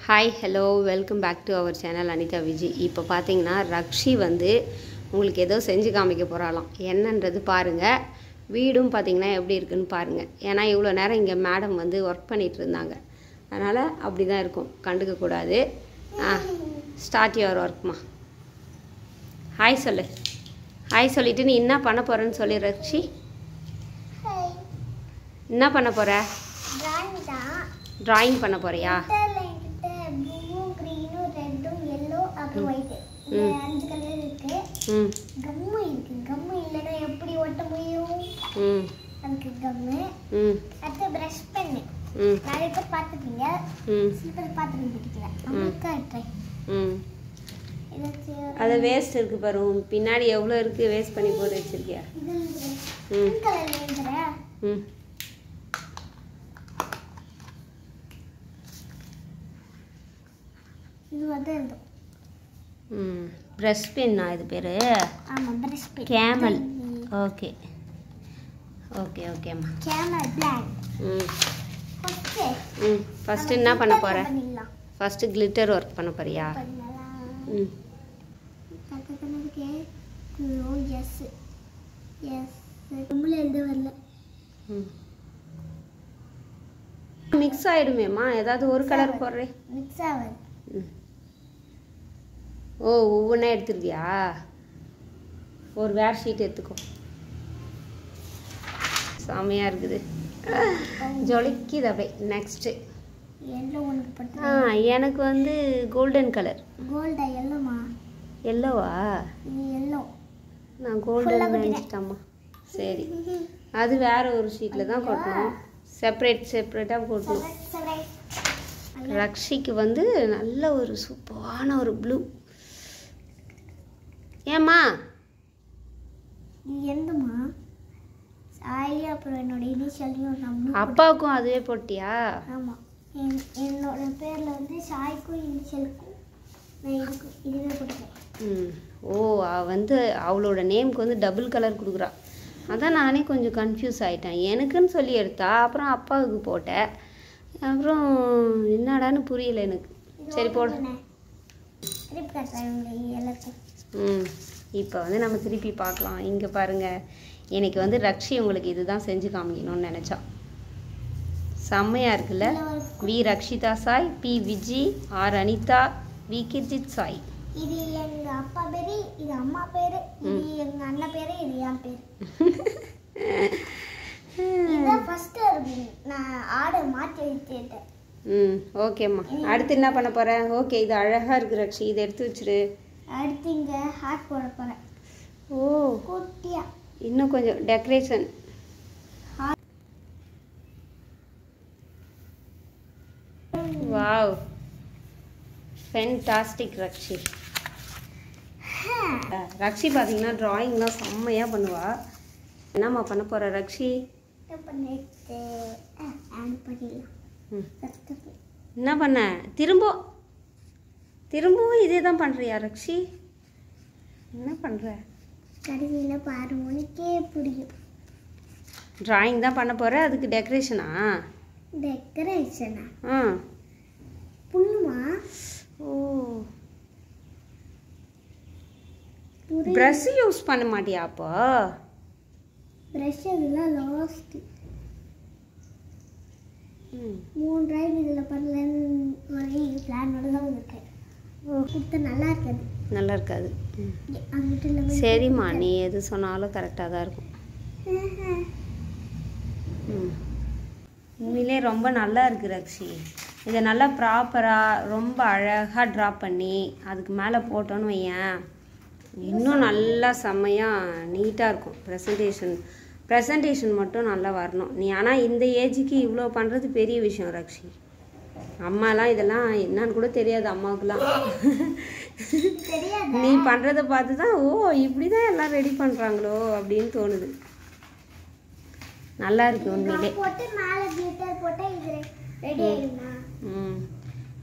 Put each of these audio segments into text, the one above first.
Hi hello welcome back to our channel Anitha Viji. இப்போ பார்த்தீங்கன்னா ரக்ஷி வந்து உங்களுக்கு ஏதோ செஞ்சு காமிக்க போகிறாளாம். என்னன்றது பாருங்கள். வீடும் பார்த்தீங்கன்னா எப்படி இருக்குன்னு பாருங்கள். ஏன்னா இவ்வளோ நேரம் இங்கே மேடம் வந்து ஒர்க் பண்ணிகிட்டு இருந்தாங்க, அதனால் அப்படி தான் இருக்கும், கண்டுக்கக்கூடாது. ஸ்டார்ட் யுவர் ஒர்க்மா. ஹாய் சொல்லு. ஹாய் சொல்லிவிட்டு நீ என்ன பண்ண போகிறேன்னு சொல்லி ரக்ஷி. என்ன பண்ண போகிற? ட்ராயிங் பண்ண போறியா? அது வேஸ்ட் இருக்கு பாரு, பின்னாடி எவ்வளோ இருக்கு, வேஸ்ட் பண்ணி போட்டு வச்சிருக்கியா? பிரஷ் பென்னா இது பேரு? ஆமாம், brush pen. Camel. Okay okay ஓகேம்மா. Camel black. ஃபர்ஸ்ட் என்ன பண்ண போற? ஃபர்ஸ்ட் கிளிட்டர் ஒர்க் பண்ண போறியா? எஸ் எஸ் நம்மள எழுத வரல. மிக்ஸ் ஆயிடுமேம்மா, ஏதாவது ஒரு கலர் போடுறே. மிக்ஸ் ஆகாது. ஓ, ஒவ்வொன்றா எடுத்துருவியா? ஒரு வேர் ஷீட் எடுத்துக்கோ. செமையாக இருக்குது, ஜொலிக்குது அப்படியே. நெக்ஸ்ட்டு எனக்கு வந்து கோல்டன் கலர். கோல்டா? எல்லோமா? எல்லோவா? எல்லோ. நான் கோல்டன் நினச்சிட்டேம்மா. சரி, அது வேற ஒரு ஷீட்டில் தான் கொட்டணும், செப்பரேட்டாக கொட்டணும். ரக்ஷிக்கு வந்து நல்ல ஒரு சூப்பரான ஒரு ப்ளூ. ஏம்மா எந்தம்மா? சாய், அப்புறம் என்னோட இனிஷியலையும் அப்பாவுக்கும் அதுவே போட்டியா? ஆமாம், என்னோட பேரில் வந்து சாய்க்கும் இனிஷியலுக்கும் நான் இதுவே போட்டுக்கிறேன். ஓ, வந்து அவளோட நேமுக்கு வந்து டபுள் கலர் கொடுக்குறா. அதான் நானே கொஞ்சம் கன்ஃபியூஸ் ஆகிட்டேன். எனக்குன்னு சொல்லி எடுத்தா, அப்புறம் அப்பாவுக்கு போட்டேன், அப்புறம் என்னடான்னு புரியல எனக்கு. சரி போடு. இப்போ வந்து நம்ம திருப்பி பார்க்கலாம். இங்கே பாருங்கள், எனக்கு வந்து ரக்ஷி உங்களுக்கு இதுதான் செஞ்சு காமிக்கணும்னு நினச்சா. செம்மையாக இருக்குல்ல? V Rakshitha Sai, P Viji, R Anitha, V Girjith Sai. இது எங்கள் அப்பா பேர், இது அம்மா பேர், இது எங்கள் அண்ணன் பேர், இது என் பேர். இதுதான் ஃபஸ்ட்டு நான் ஆர்டர் மாற்றி வச்சுட்டேன். ஓகேம்மா. அடுத்து என்ன பண்ண போகிறேன்? ஓகே, இது அழகாக இருக்குது ரக்ஷி, இதை எடுத்து வச்சுரு. அடுத்து இங்கே ஹார்ட் போட போகிறேன். ஓ, குட்டியா இன்னும் கொஞ்சம் decoration. Wow, fantastic Rakshi. Rakshi பார்த்தீங்கன்னா ட்ராயிங்லாம் செம்மையாக பண்ணுவா. என்னம்மா பண்ண போகிற ரக்ஷி? என்ன பண்ண? திரும்பவும் இதே தான் பண்ணுறியா ரக்ஷி? என்ன பண்ணுற? கடைசியில் பாரு, உனக்கே புரியும். ட்ராயிங் தான் பண்ண போகிற, அதுக்கு டெக்கரேஷனா? டெக்கரேஷனா? புண்ணுமா? ஓ, ப்ரஷ் யூஸ் பண்ண மாட்டியா அப்போ? ப்ரஷ் அதெல்லாம் லாஸ்ட்டு 3 ட்ராயிங் இதில் பண்ணலன்னு ஒரே பிளானோட தான் இருக்கேன். கொடுத்தா நல்லா இருக்காது. நல்லா இருக்காது. சரிம்மா, நீ எது சொன்னாலும் கரெக்டாக தான் இருக்கும். உண்மையிலே ரொம்ப நல்லா இருக்குது ரக்ஷி. இதை நல்லா ப்ராப்பராக ரொம்ப அழகாக ட்ரா பண்ணி அதுக்கு மேலே போட்டோன்னு வையேன், இன்னும் நல்லா செம்மையாக நீட்டாக இருக்கும். ப்ரெசன்டேஷன் மட்டும் நல்லா வரணும் நீ. ஆனால் இந்த ஏஜுக்கு இவ்வளோ பண்ணுறது பெரிய விஷயம் ரக்ஷி. அம்மாலாம் இதெல்லாம் என்னன்னு கூட தெரியாது அம்மாவுக்குலாம். நீ பண்ணுறதை பார்த்து தான், ஓ இப்படி தான் எல்லாம் ரெடி பண்ணுறாங்களோ அப்படின்னு தோணுது. நல்லா இருக்கு உண்மையிலே.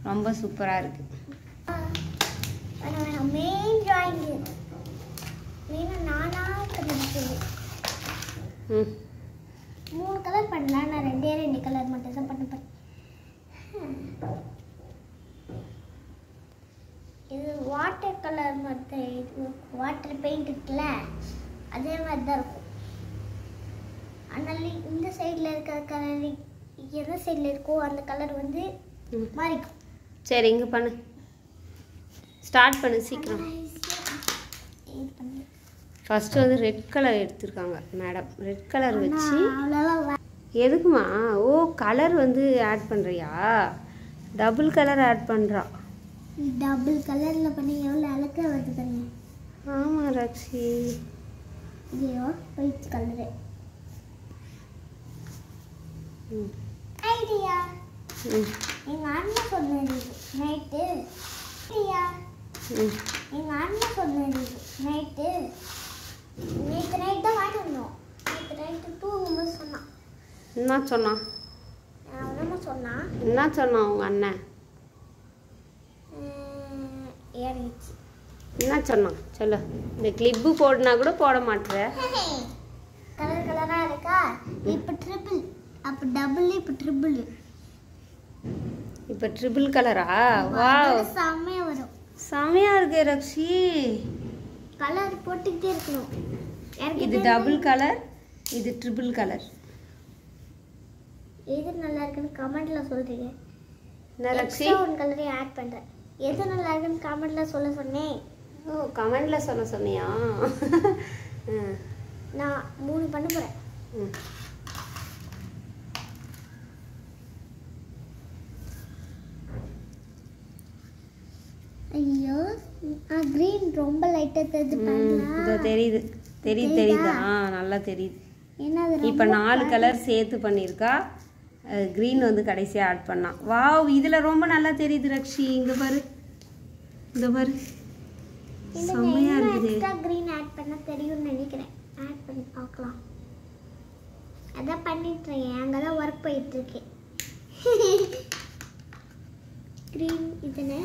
ரொம்ப சூப்பராக இருக்கு. மூணு கலர் பண்ணலாம், நான் ரெண்டே கலர் மட்டும் தான் பண்ண போறேன். கலர் மாதிரி வாட்டர் பெயிண்ட் இருக்குல்ல அதே மாதிரி தான் இருக்கும். அதனால இந்த சைடில் இருக்கிற கலர் எந்த சைடில் இருக்கோ அந்த கலர் வந்து மாறிக்கும். சரி இங்கே பண்ணு, ஸ்டார்ட் பண்ணு சீக்கிரம். ஃபஸ்ட்டு வந்து ரெட் கலர் எடுத்திருக்காங்க மேடம். ரெட் கலர் வச்சு எதுக்குமா? ஓ கலர் வந்து ஆட் பண்ணுறியா? டபுள் கலர் ஆட் பண்ணுறா. டபுள் கலரில் பண்ணி எவ்வளோ அழகாக வருது பாருங்க. ஆமாம் ரக்ஷி. ஐயோ ஒயிட் கலரு ஐடியா. எங்கள் அண்ணன் சொன்னது நைட்டு. ஐடியா எங்கள் அண்ணன் சொன்னது நைட்டு. நேற்று நைட் தான் வாங்கிட்டு வந்தோம். நேற்று நைட்டு தூங்கும்போது சொன்னான். என்ன சொன்னான்? சொன்னான் என்ன சொன்னான் உங்கள் அண்ணன்? ஏறிச்சு. என்ன சொன்னான் சொல்லு. இந்த கிளிப்பு போடுனா கூட போட மாட்டேற. கலர் கலராக இருக்கா? இப்போ ட்ரிபிள், அப்போ டபுள், இப்போ ட்ரிபிள். இப்போ ட்ரிபிள் கலரா? வாவ் செம்மையாக வரும். செம்மையாக இருக்கு ரக்ஷி. கலர் போட்டுக்கிட்டே இருக்கணும். இது டபுள் கலர், இது ட்ரிபிள் கலர். எது நல்லா இருக்குன்னு கமெண்ட்ல சொல்றீங்க. என்ன ரக்ஷி? ஒரு கலரை ஆட் பண்றேன். எது நல்லா இருக்குன்னு கமெண்ட்ல சொல்ல சொன்னேன். ஓ கமெண்ட்ல சொன்னியா? நான் 3 பண்ண போறேன். ஐயோ கிரீன் ரொம்ப லைட்டா தெரியுது பாருங்க. இதோ தெரியுது. நல்லா தெரியுது. இப்போ 4 கலர் சேர்த்து பண்ணியிருக்கா. க்ரீன் வந்து கடைசியாக ஆட் பண்ணான். வாவ் இதில் ரொம்ப நல்லா தெரியுது ரக்ஷி. இங்கே பாரு, இந்த பாரு செம்மையாக இருக்குது. க்ரீன் ஆட் பண்ண தெரியும்னு நினைக்கிறேன். ஆட் பண்ணி பார்க்கலாம். அதான் பண்ணிட்டுறேன். அங்கே தான் ஒர்க் போயிட்டு இருக்கேன். க்ரீன் இதுன்னு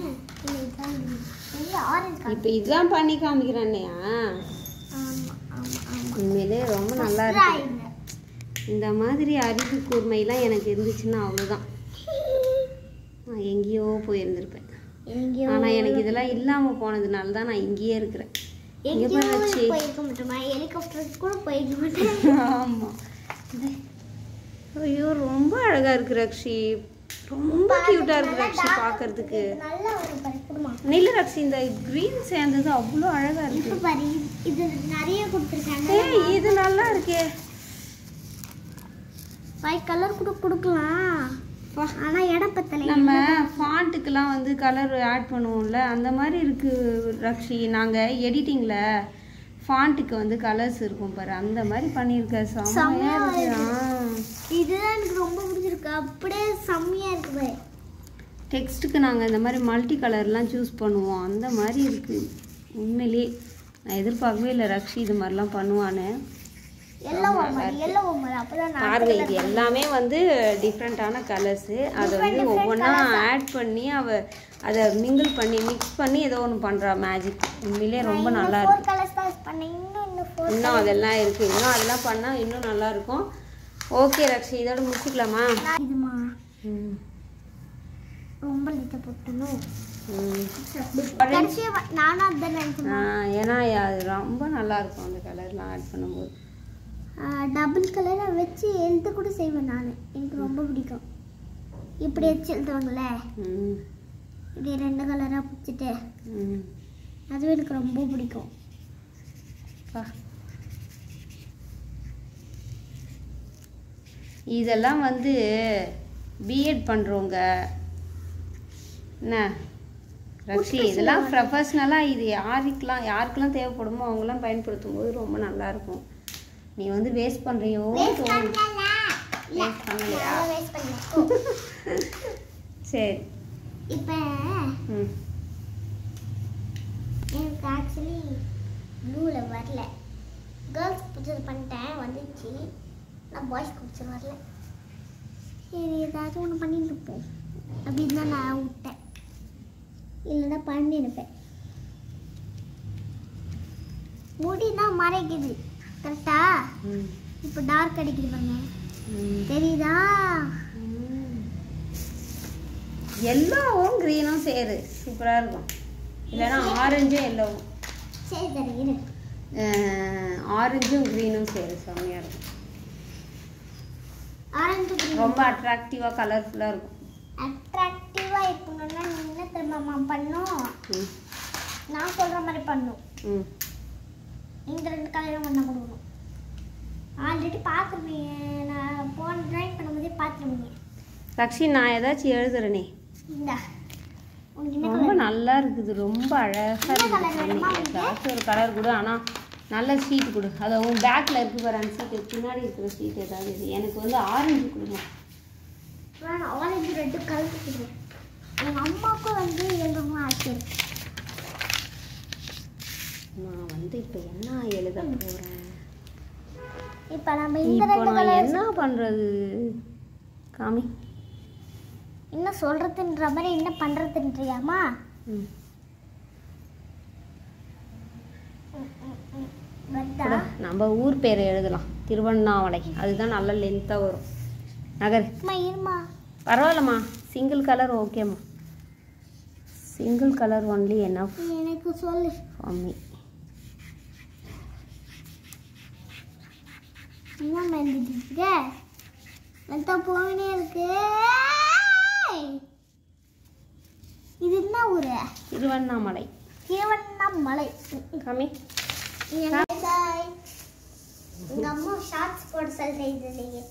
ஆரஞ்சு. இப்போ இதுதான் பண்ணி காமிக்கிறேன்னையா? உண்மையிலே ரொம்ப நல்லா இருக்கு. இந்த மாதிரி அறிவு கூர்மையெல்லாம் எனக்கு இருந்துச்சுன்னா அவ்வளோதான், நான் எங்கேயோ போயிருந்திருப்பேன். ஆனால் எனக்கு இதெல்லாம் இல்லாமல் போனதுனால தான் நான் இங்கேயே இருக்கிறேன். ஆமாம். ஐயோ ரொம்ப அழகாக இருக்கு ரக்ஷி. ரொம்ப க்யூட்டாக இருக்கு ரக்ஷி பார்க்கறதுக்கு. நெல் ரக்ஷி இந்த க்ரீன் சேர்ந்தது அவ்வளோ அழகாக இருக்கு. இது நிறைய கொடுத்துருக்காங்க. இது நல்லா இருக்கே. 5 கலர் கூட கொடுக்கலாம். ஆனால் இடம் பத்தலை. நம்ம ஃபாண்ட்டுக்கெல்லாம் வந்து கலர் ஆட் பண்ணுவோம்ல, அந்த மாதிரி இருக்குது ரக்ஷி. நாங்கள் எடிட்டிங்கில் ஃபாண்ட்டுக்கு வந்து கலர்ஸ் இருக்கும் பாரு, அந்த மாதிரி பண்ணியிருக்க. செம்மையாக இருக்கு. இதுதான் எனக்கு ரொம்ப பிடிச்சிருக்கு. அப்படியே செம்மையாக இருக்குது. டெக்ஸ்ட்டுக்கு நாங்கள் இந்த மாதிரி மல்டி கலர்லாம் சூஸ் பண்ணுவோம். அந்த மாதிரி இருக்குது. உண்மையிலே நான் எதிர்பார்க்கவே இல்லை ரக்ஷி இது மாதிரிலாம் பண்ணுவான்னு. பாருங்க இது எல்லாமே வந்து டிஃப்ரெண்ட்டான கலர்ஸு. அதை வந்து ஒவ்வொன்றா ஆட் பண்ணி அதை மிங்கிள் பண்ணி மிக்ஸ் பண்ணி ஏதோ ஒன்று பண்ணுறா மேஜிக். உண்மையிலே ரொம்ப நல்லா இருக்கு. இன்னும் அதெல்லாம் இருக்குது. இன்னும் அதெல்லாம் பண்ணால் இன்னும் நல்லா இருக்கும். ஓகே ரக்ஷி இதோட முடிச்சுக்கலாமா? ரொம்ப லைட்டாக போட்டணும். ஏன்னா அது ரொம்ப நல்லா இருக்கும் அந்த கலர்லாம் ஆட் பண்ணும்போது. டபுள் கலரை வச்சு எழுத கூட செய்வேன் நான். எனக்கு ரொம்ப பிடிக்கும். இப்படி வச்சு எழுதுவாங்கல்ல, இப்படி 2 கலராக பிடிச்சிட்டு அதுவும் எனக்கு ரொம்ப பிடிக்கும். இதெல்லாம் வந்து பிஎட் பண்ணுறவங்க என்ன ரக்ஷி, இதெல்லாம் ப்ரொஃபஷ்னலாக இது யாருக்கெல்லாம் தேவைப்படுமோ அவங்களாம் பயன்படுத்தும் போது ரொம்ப நல்லாயிருக்கும். நீ வந்து வேஸ்ட் பண்ணுறியோ? வேஸ்ட் பண்ணலையா? சரி. இப்போ எனக்கு ஆக்சுவலி ப்ளூவில் வரல. கேர்ள்ஸ்க்கு பிடிச்சது பண்ணிட்டேன், வந்துச்சு. நான் பாய்ஸ்க்கு பிடிச்சது வரல. சரி ஏதாச்சும் ஒன்று பண்ணிட்டு இருப்போம் அப்படின்னு தான் நான் விட்டேன். இல்லைன்னா பண்ணிருப்பேன். முடினா மறைக்குது கரெக்டா? இப்போ டார்க் அடிக்குது பாருங்க, தெரியுதா? எல்லோவும் க்ரீனும் சேரு சூப்பராக இருக்கும். இல்லைன்னா ஆரஞ்சும் எல்லோவும். சரி தரேன். ஆரஞ்சும் க்ரீனும் சரி செம்மையாக இருக்கும். ஆரஞ்சு ரொம்ப அட்ராக்டிவாக கலர்ஃபுல்லாக இருக்கும். அட்ராக்டிவாக இருக்கணும்னா நீ என்ன தெரியுமா பண்ணும்? நான் சொல்கிற மாதிரி பண்ணும். இந்த 2 கலரும் பண்ண கொடுக்கணும். ஆல்ரெடி பார்த்துருப்பீங்க, நான் போன ட்ராயிங் பண்ணும்போதே பார்த்துருப்பீங்க. ரக்ஷி நான் ஏதாச்சும் எழுதுறேனே. இந்த உங்களுக்கு ரொம்ப நல்லா இருக்குது, ரொம்ப அழகாக இருக்குது. ஏதாச்சும் ஒரு கலர் கொடு, ஆனால் நல்ல ஷீட் கொடு. அதை உன் பேக்கில் இருக்கு பாரு அந்த ஷீட்டு, பின்னாடி இருக்கிற ஷீட் ஏதாவது இது. எனக்கு வந்து ஆரஞ்சு கொடுங்க. வேணாம், ஆரஞ்சு 2 கலர் கொடுக்குறேன். எங்கள் அம்மாவுக்கும் வந்து எழுதணும் ஆச்சு. நான் வந்து இப்போ என்ன எழுத போகிறேன்? இப்போ நம்ம இந்த இப்போ 2 நான் கலர் என்ன பண்ணுறது? காமி. என்ன சொல்கிறதுன்ற மாதிரி என்ன பண்ணுறதுன்றியாம்மா? நம்ம ஊர் பேரை எழுதலாம், திருவண்ணாமலை. அதுதான் நல்ல லென்த்தாக வரும். நகர் இருமா, பரவாயில்லம்மா, சிங்கிள் கலர் ஓகேம்மா. சிங்கிள் கலர் ஒன்லி என்ன எனக்கு சொல்லு மம்மி. என்ன மெல்லிட்டு லென்த்தா போயினே இருக்கு. இது என்ன ஊரு? திருவண்ணாமலை. திருவண்ணாமலை. காமி. எங்கள் அம்மா ஷார்ட்ஸ் போட சொல்கிறீங்க. நீங்கள்